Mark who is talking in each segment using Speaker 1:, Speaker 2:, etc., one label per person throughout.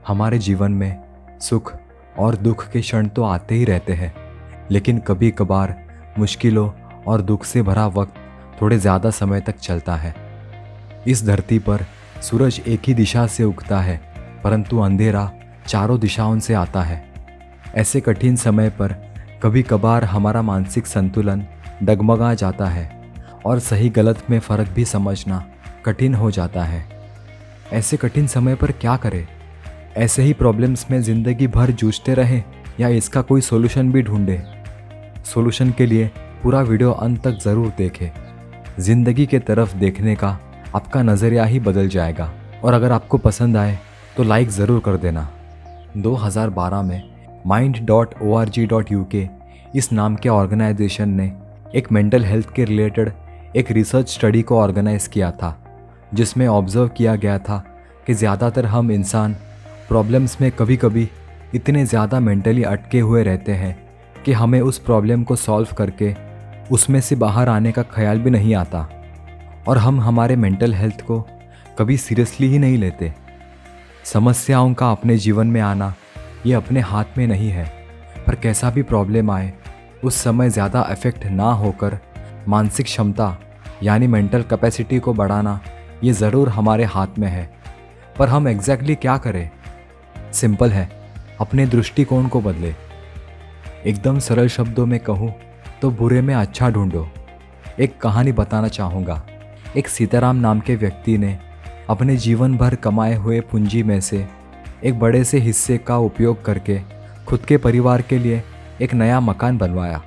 Speaker 1: हमारे जीवन में सुख और दुख के क्षण तो आते ही रहते हैं, लेकिन कभी कभार मुश्किलों और दुख से भरा वक्त थोड़े ज़्यादा समय तक चलता है। इस धरती पर सूरज एक ही दिशा से उगता है, परंतु अंधेरा चारों दिशाओं से आता है। ऐसे कठिन समय पर कभी कभार हमारा मानसिक संतुलन डगमगा जाता है और सही गलत में फ़र्क भी समझना कठिन हो जाता है। ऐसे कठिन समय पर क्या करें? ऐसे ही प्रॉब्लम्स में ज़िंदगी भर जूझते रहें या इसका कोई सोल्यूशन भी ढूंढें? सोल्यूशन के लिए पूरा वीडियो अंत तक ज़रूर देखें। ज़िंदगी के तरफ देखने का आपका नज़रिया ही बदल जाएगा। और अगर आपको पसंद आए तो लाइक ज़रूर कर देना। 2012 में mind.org.uk इस नाम के ऑर्गेनाइजेशन ने एक मेंटल हेल्थ के रिलेटेड एक रिसर्च स्टडी को ऑर्गेनाइज किया था, जिसमें ऑब्जर्व किया गया था कि ज़्यादातर हम इंसान प्रॉब्लम्स में कभी कभी इतने ज़्यादा मेंटली अटके हुए रहते हैं कि हमें उस प्रॉब्लम को सॉल्व करके उसमें से बाहर आने का ख्याल भी नहीं आता, और हम हमारे मेंटल हेल्थ को कभी सीरियसली ही नहीं लेते। समस्याओं का अपने जीवन में आना ये अपने हाथ में नहीं है, पर कैसा भी प्रॉब्लम आए उस समय ज़्यादा अफेक्ट ना होकर मानसिक क्षमता यानी मेंटल कैपेसिटी को बढ़ाना ये ज़रूर हमारे हाथ में है। पर हम एग्जैक्टली क्या करें? सिंपल है, अपने दृष्टिकोण को बदले। एकदम सरल शब्दों में कहूँ तो बुरे में अच्छा ढूंढो। एक कहानी बताना चाहूँगा। एक सीताराम नाम के व्यक्ति ने अपने जीवन भर कमाए हुए पूंजी में से एक बड़े से हिस्से का उपयोग करके खुद के परिवार के लिए एक नया मकान बनवाया।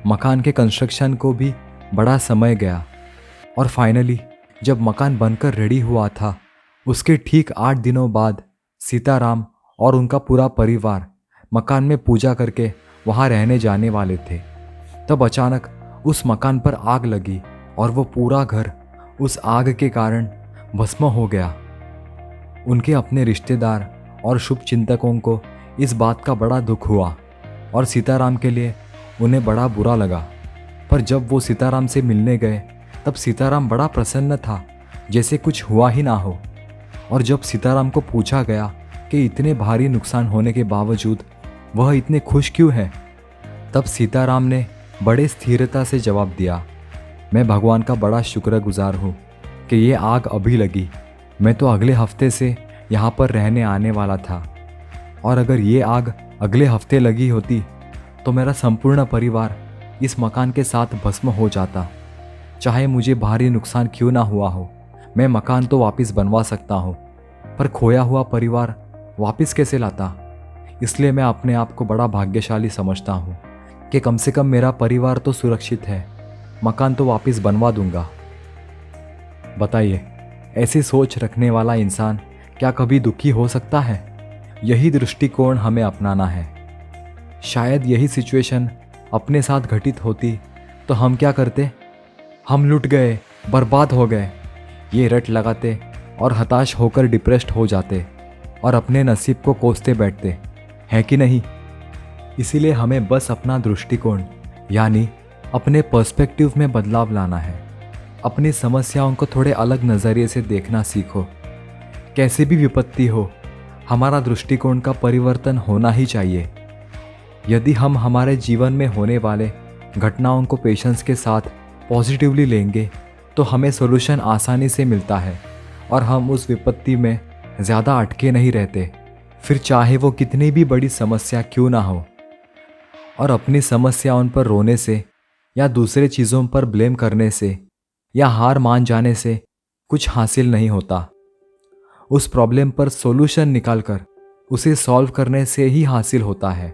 Speaker 1: मकान के कंस्ट्रक्शन को भी बड़ा समय गया और फाइनली जब मकान बनकर रेडी हुआ था, उसके ठीक 8 दिनों बाद सीताराम और उनका पूरा परिवार मकान में पूजा करके वहाँ रहने जाने वाले थे। तब अचानक उस मकान पर आग लगी और वो पूरा घर उस आग के कारण भस्म हो गया। उनके अपने रिश्तेदार और शुभ चिंतकों को इस बात का बड़ा दुख हुआ और सीताराम के लिए उन्हें बड़ा बुरा लगा। पर जब वो सीताराम से मिलने गए तब सीताराम बड़ा प्रसन्न था, जैसे कुछ हुआ ही ना हो। और जब सीताराम को पूछा गया कि इतने भारी नुकसान होने के बावजूद वह इतने खुश क्यों है, तब सीताराम ने बड़े स्थिरता से जवाब दिया, मैं भगवान का बड़ा शुक्रगुजार हूँ कि ये आग अभी लगी। मैं तो अगले हफ्ते से यहाँ पर रहने आने वाला था, और अगर ये आग अगले हफ्ते लगी होती तो मेरा संपूर्ण परिवार इस मकान के साथ भस्म हो जाता। चाहे मुझे भारी नुकसान क्यों ना हुआ हो, मैं मकान तो वापस बनवा सकता हूँ, पर खोया हुआ परिवार वापस कैसे लाता? इसलिए मैं अपने आप को बड़ा भाग्यशाली समझता हूँ कि कम से कम मेरा परिवार तो सुरक्षित है। मकान तो वापस बनवा दूंगा। बताइए, ऐसी सोच रखने वाला इंसान क्या कभी दुखी हो सकता है? यही दृष्टिकोण हमें अपनाना है। शायद यही सिचुएशन अपने साथ घटित होती तो हम क्या करते? हम लुट गए, बर्बाद हो गए, ये रट लगाते और हताश होकर डिप्रेस्ड हो जाते और अपने नसीब को कोसते बैठते, है कि नहीं? इसीलिए हमें बस अपना दृष्टिकोण यानी अपने पर्सपेक्टिव में बदलाव लाना है। अपनी समस्याओं को थोड़े अलग नज़रिए से देखना सीखो। कैसी भी विपत्ति हो, हमारा दृष्टिकोण का परिवर्तन होना ही चाहिए। यदि हम हमारे जीवन में होने वाले घटनाओं को पेशेंस के साथ पॉजिटिवली लेंगे तो हमें सॉल्यूशन आसानी से मिलता है और हम उस विपत्ति में ज़्यादा अटके नहीं रहते, फिर चाहे वो कितनी भी बड़ी समस्या क्यों ना हो। और अपनी समस्याओं पर रोने से या दूसरे चीज़ों पर ब्लेम करने से या हार मान जाने से कुछ हासिल नहीं होता। उस प्रॉब्लम पर सॉल्यूशन निकालकर उसे सॉल्व करने से ही हासिल होता है।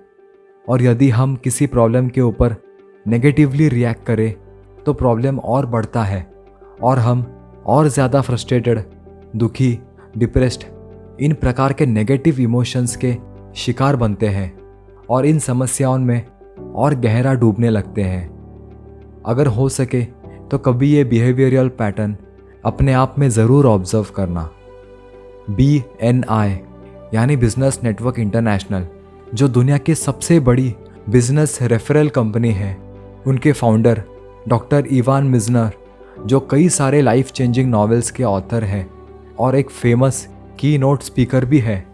Speaker 1: और यदि हम किसी प्रॉब्लम के ऊपर नेगेटिवली रिएक्ट करें तो प्रॉब्लम और बढ़ता है और हम और ज़्यादा फ्रस्ट्रेटेड, दुखी, डिप्रेस्ड, इन प्रकार के नेगेटिव इमोशंस के शिकार बनते हैं और इन समस्याओं में और गहरा डूबने लगते हैं। अगर हो सके तो कभी ये बिहेवियरल पैटर्न अपने आप में ज़रूर ऑब्जर्व करना। BNI यानी बिजनेस नेटवर्क इंटरनेशनल, जो दुनिया की सबसे बड़ी बिजनेस रेफरल कंपनी है, उनके फाउंडर डॉक्टर इवान मिज़नर, जो कई सारे लाइफ चेंजिंग नॉवेल्स के ऑथर हैं और एक फेमस की नोट स्पीकर भी है,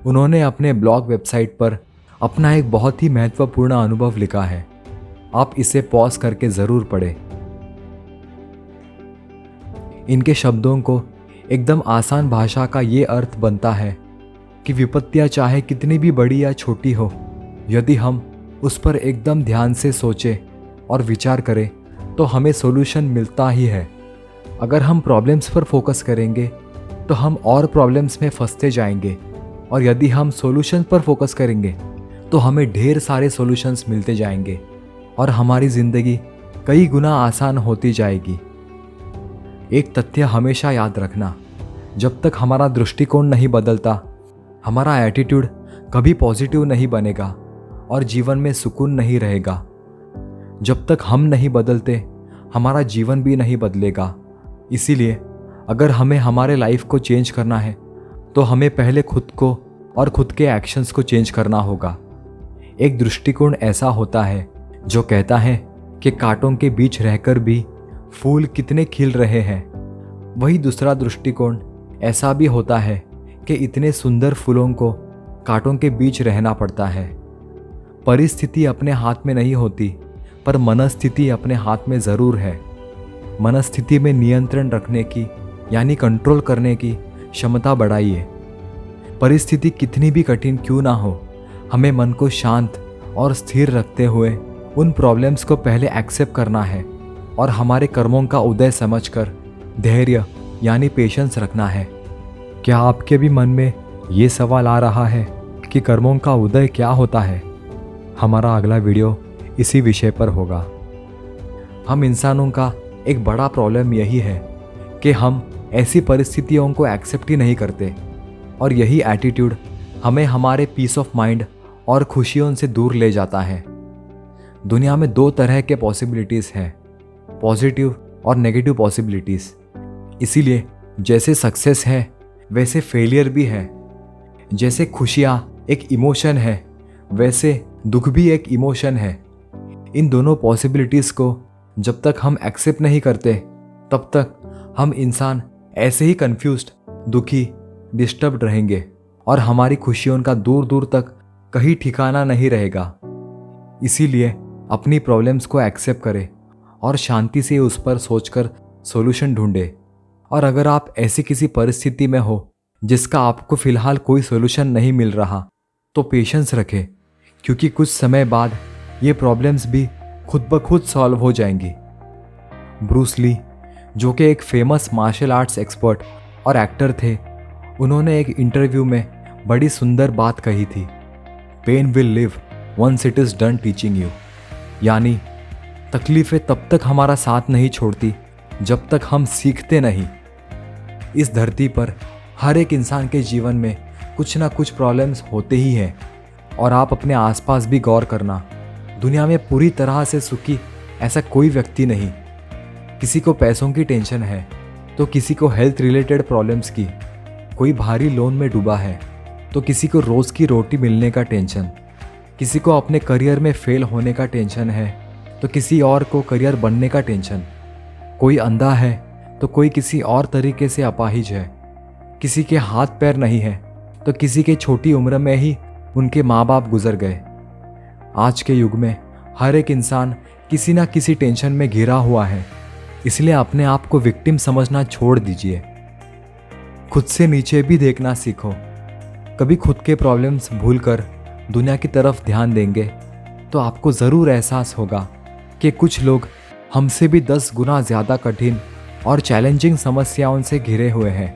Speaker 1: उन्होंने अपने ब्लॉग वेबसाइट पर अपना एक बहुत ही महत्वपूर्ण अनुभव लिखा है। आप इसे पॉज करके ज़रूर पढ़ें। इनके शब्दों को एकदम आसान भाषा का ये अर्थ बनता है कि विपत्तियाँ चाहे कितनी भी बड़ी या छोटी हो, यदि हम उस पर एकदम ध्यान से सोचें और विचार करें तो हमें सॉल्यूशन मिलता ही है। अगर हम प्रॉब्लम्स पर फोकस करेंगे तो हम और प्रॉब्लम्स में फंसते जाएंगे, और यदि हम सॉल्यूशन पर फोकस करेंगे तो हमें ढेर सारे सॉल्यूशंस मिलते जाएंगे और हमारी ज़िंदगी कई गुना आसान होती जाएगी। एक तथ्य हमेशा याद रखना, जब तक हमारा दृष्टिकोण नहीं बदलता, हमारा एटीट्यूड कभी पॉजिटिव नहीं बनेगा और जीवन में सुकून नहीं रहेगा। जब तक हम नहीं बदलते, हमारा जीवन भी नहीं बदलेगा। इसीलिए अगर हमें हमारे लाइफ को चेंज करना है तो हमें पहले खुद को और खुद के एक्शंस को चेंज करना होगा। एक दृष्टिकोण ऐसा होता है जो कहता है कि कांटों के बीच रहकर भी फूल कितने खिल रहे हैं। वही दूसरा दृष्टिकोण ऐसा भी होता है कि इतने सुंदर फूलों को कांटों के बीच रहना पड़ता है। परिस्थिति अपने हाथ में नहीं होती, पर मनस्थिति अपने हाथ में ज़रूर है। मनस्थिति में नियंत्रण रखने की यानी कंट्रोल करने की क्षमता बढ़ाइए। परिस्थिति कितनी भी कठिन क्यों ना हो, हमें मन को शांत और स्थिर रखते हुए उन प्रॉब्लम्स को पहले एक्सेप्ट करना है और हमारे कर्मों का उदय समझकर धैर्य यानी पेशेंस रखना है। क्या आपके भी मन में ये सवाल आ रहा है कि कर्मों का उदय क्या होता है? हमारा अगला वीडियो इसी विषय पर होगा। हम इंसानों का एक बड़ा प्रॉब्लम यही है कि हम ऐसी परिस्थितियों को एक्सेप्ट ही नहीं करते, और यही एटीट्यूड हमें हमारे पीस ऑफ माइंड और खुशियों से दूर ले जाता है। दुनिया में दो तरह के पॉसिबिलिटीज़ हैं, पॉजिटिव और नेगेटिव पॉसिबिलिटीज़। इसीलिए जैसे सक्सेस है वैसे फेलियर भी है। जैसे खुशियाँ एक इमोशन है, वैसे दुख भी एक इमोशन है। इन दोनों पॉसिबिलिटीज़ को जब तक हम एक्सेप्ट नहीं करते, तब तक हम इंसान ऐसे ही कंफ्यूज्ड, दुखी, डिस्टर्ब्ड रहेंगे और हमारी खुशियों का दूर दूर तक कहीं ठिकाना नहीं रहेगा। इसीलिए अपनी प्रॉब्लम्स को एक्सेप्ट करें और शांति से उस पर सोचकर सॉल्यूशन ढूंढें। और अगर आप ऐसी किसी परिस्थिति में हो जिसका आपको फ़िलहाल कोई सॉल्यूशन नहीं मिल रहा, तो पेशेंस रखें, क्योंकि कुछ समय बाद ये प्रॉब्लम्स भी खुद ब खुद सॉल्व हो जाएंगी। ब्रूस ली, जो कि एक फेमस मार्शल आर्ट्स एक्सपर्ट और एक्टर थे, उन्होंने एक इंटरव्यू में बड़ी सुंदर बात कही थी, pain will leave once it is done teaching you. यानी तकलीफ़ें तब तक हमारा साथ नहीं छोड़ती जब तक हम सीखते नहीं। इस धरती पर हर एक इंसान के जीवन में कुछ ना कुछ प्रॉब्लम्स होते ही हैं, और आप अपने आसपास भी गौर करना, दुनिया में पूरी तरह से सुखी ऐसा कोई व्यक्ति नहीं। किसी को पैसों की टेंशन है तो किसी को हेल्थ रिलेटेड प्रॉब्लम्स की, कोई भारी लोन में डूबा है तो किसी को रोज़ की रोटी मिलने का टेंशन, किसी को अपने करियर में फेल होने का टेंशन है तो किसी और को करियर बनने का टेंशन, कोई अंधा है तो कोई किसी और तरीके से अपाहिज है, किसी के हाथ पैर नहीं है तो किसी के छोटी उम्र में ही उनके माँ बाप गुजर गए। आज के युग में हर एक इंसान किसी ना किसी टेंशन में घिरा हुआ है, इसलिए अपने आप को विक्टिम समझना छोड़ दीजिए। खुद से नीचे भी देखना सीखो। कभी खुद के प्रॉब्लम्स भूलकर दुनिया की तरफ ध्यान देंगे तो आपको ज़रूर एहसास होगा कि कुछ लोग हमसे भी 10 गुना ज़्यादा कठिन और चैलेंजिंग समस्याओं से घिरे हुए हैं।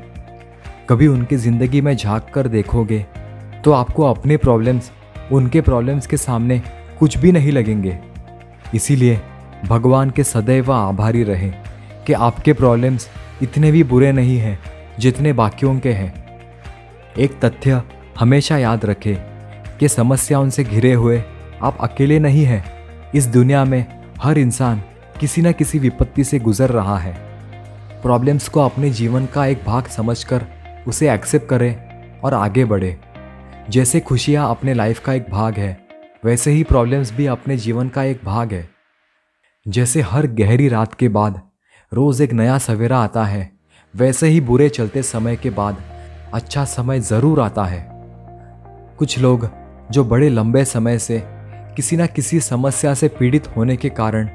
Speaker 1: कभी उनकी ज़िंदगी में झांक कर देखोगे तो आपको अपने प्रॉब्लम्स उनके प्रॉब्लम्स के सामने कुछ भी नहीं लगेंगे। इसीलिए भगवान के सदैव आभारी रहें कि आपके प्रॉब्लम्स इतने भी बुरे नहीं हैं जितने बाकियों के हैं। एक तथ्य हमेशा याद रखें कि समस्याओं से घिरे हुए आप अकेले नहीं हैं। इस दुनिया में हर इंसान किसी न किसी विपत्ति से गुजर रहा है। प्रॉब्लम्स को अपने जीवन का एक भाग समझकर उसे एक्सेप्ट करें और आगे बढ़े। जैसे खुशियाँ अपने लाइफ का एक भाग है, वैसे ही प्रॉब्लम्स भी अपने जीवन का एक भाग है। जैसे हर गहरी रात के बाद रोज़ एक नया सवेरा आता है, वैसे ही बुरे चलते समय के बाद अच्छा समय ज़रूर आता है। कुछ लोग जो बड़े लंबे समय से किसी न किसी समस्या से पीड़ित होने के कारण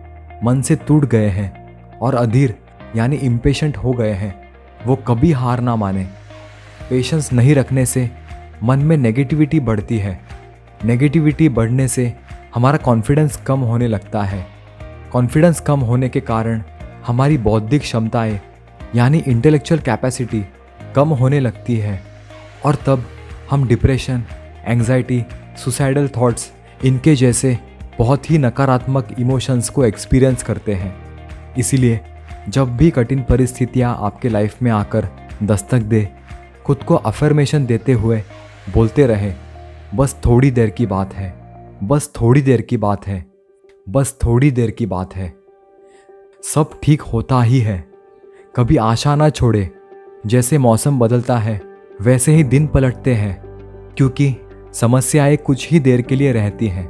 Speaker 1: मन से टूट गए हैं और अधीर यानी इम्पेशेंट हो गए हैं, वो कभी हार ना माने। पेशेंस नहीं रखने से मन में नेगेटिविटी बढ़ती है। नेगेटिविटी बढ़ने से हमारा कॉन्फिडेंस कम होने लगता है। कॉन्फिडेंस कम होने के कारण हमारी बौद्धिक क्षमताएं यानी इंटेलेक्चुअल कैपेसिटी कम होने लगती है और तब हम डिप्रेशन, एंग्जाइटी, सुसाइडल थॉट्स इनके जैसे बहुत ही नकारात्मक इमोशंस को एक्सपीरियंस करते हैं। इसीलिए जब भी कठिन परिस्थितियां आपके लाइफ में आकर दस्तक दे, खुद को अफर्मेशन देते हुए बोलते रहे, बस थोड़ी देर की बात है, बस थोड़ी देर की बात है, बस थोड़ी देर की बात है, सब ठीक होता ही है। कभी आशा ना छोड़े। जैसे मौसम बदलता है वैसे ही दिन पलटते हैं, क्योंकि समस्याएं कुछ ही देर के लिए रहती हैं।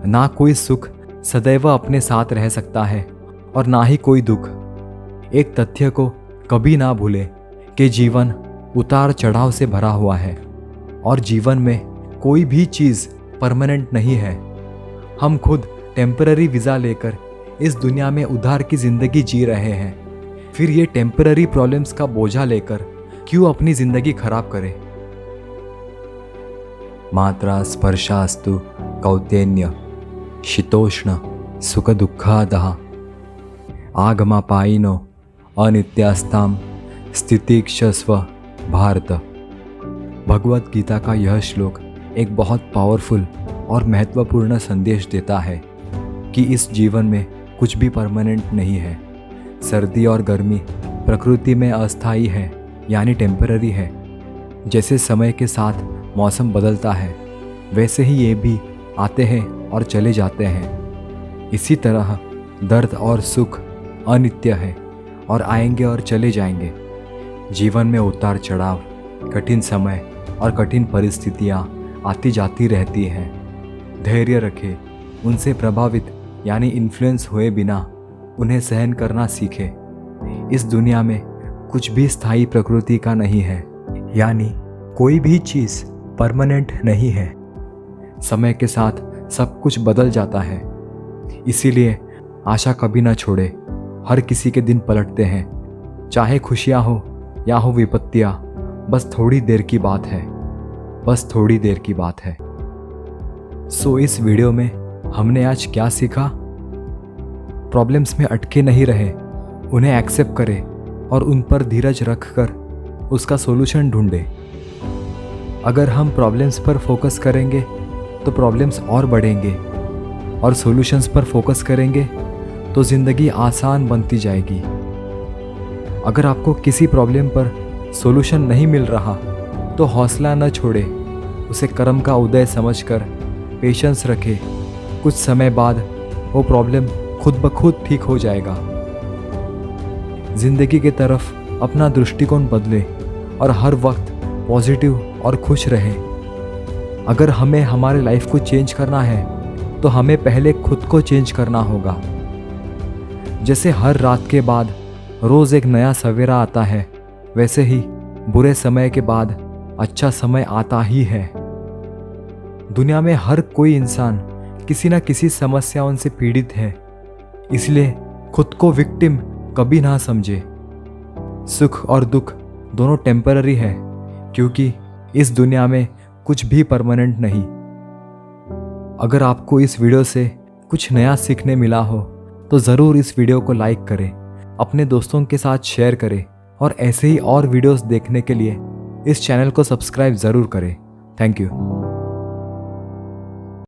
Speaker 1: ना कोई सुख सदैव अपने साथ रह सकता है और ना ही कोई दुख। एक तथ्य को कभी ना भूले कि जीवन उतार चढ़ाव से भरा हुआ है और जीवन में कोई भी चीज़ परमानेंट नहीं है। हम खुद टेम्पररी वीज़ा लेकर इस दुनिया में उधार की ज़िंदगी जी रहे हैं, फिर ये टेम्पररी प्रॉब्लम्स का बोझा लेकर क्यों अपनी ज़िंदगी खराब करें। मात्रा स्पर्शास्तु कौतेन्य शीतोष्ण सुख दुःखादः आगमापायिनो अनित्यास्ताम स्थितिक्षस्व भारत। भगवत गीता का यह श्लोक एक बहुत पावरफुल और महत्वपूर्ण संदेश देता है कि इस जीवन में कुछ भी परमानेंट नहीं है। सर्दी और गर्मी प्रकृति में अस्थायी है यानी टेम्पररी है। जैसे समय के साथ मौसम बदलता है वैसे ही ये भी आते हैं और चले जाते हैं। इसी तरह दर्द और सुख अनित्य है और आएंगे और चले जाएंगे। जीवन में उतार चढ़ाव, कठिन समय और कठिन परिस्थितियाँ आती जाती रहती हैं। धैर्य रखें, उनसे प्रभावित यानी इन्फ्लुएंस हुए बिना उन्हें सहन करना सीखें। इस दुनिया में कुछ भी स्थायी प्रकृति का नहीं है, यानी कोई भी चीज़ परमानेंट नहीं है। समय के साथ सब कुछ बदल जाता है। इसीलिए आशा कभी ना छोड़े। हर किसी के दिन पलटते हैं, चाहे खुशियाँ हो या हो विपत्तियाँ। बस थोड़ी देर की बात है, बस थोड़ी देर की बात है। सो इस वीडियो में हमने आज क्या सीखा? प्रॉब्लम्स में अटके नहीं रहे, उन्हें एक्सेप्ट करें और उन पर धीरज रखकर उसका सॉल्यूशन ढूंढें। अगर हम प्रॉब्लम्स पर फोकस करेंगे तो प्रॉब्लम्स और बढ़ेंगे और सॉल्यूशंस पर फोकस करेंगे तो ज़िंदगी आसान बनती जाएगी। अगर आपको किसी प्रॉब्लम पर सॉल्यूशन नहीं मिल रहा तो हौसला न छोड़े, उसे कर्म का उदय समझकर पेशेंस रखें। कुछ समय बाद वो प्रॉब्लम खुद ब खुद ठीक हो जाएगा। ज़िंदगी की तरफ अपना दृष्टिकोण बदले और हर वक्त पॉजिटिव और खुश रहे। अगर हमें हमारे लाइफ को चेंज करना है तो हमें पहले खुद को चेंज करना होगा। जैसे हर रात के बाद रोज़ एक नया सवेरा आता है, वैसे ही बुरे समय के बाद अच्छा समय आता ही है। दुनिया में हर कोई इंसान किसी न किसी समस्याओं से पीड़ित है, इसलिए खुद को विक्टिम कभी ना समझे। सुख और दुख दोनों टेम्पररी है, क्योंकि इस दुनिया में कुछ भी परमानेंट नहीं। अगर आपको इस वीडियो से कुछ नया सीखने मिला हो तो ज़रूर इस वीडियो को लाइक करें, अपने दोस्तों के साथ शेयर करें और ऐसे ही और वीडियोस देखने के लिए इस चैनल को सब्सक्राइब ज़रूर करें। Thank you.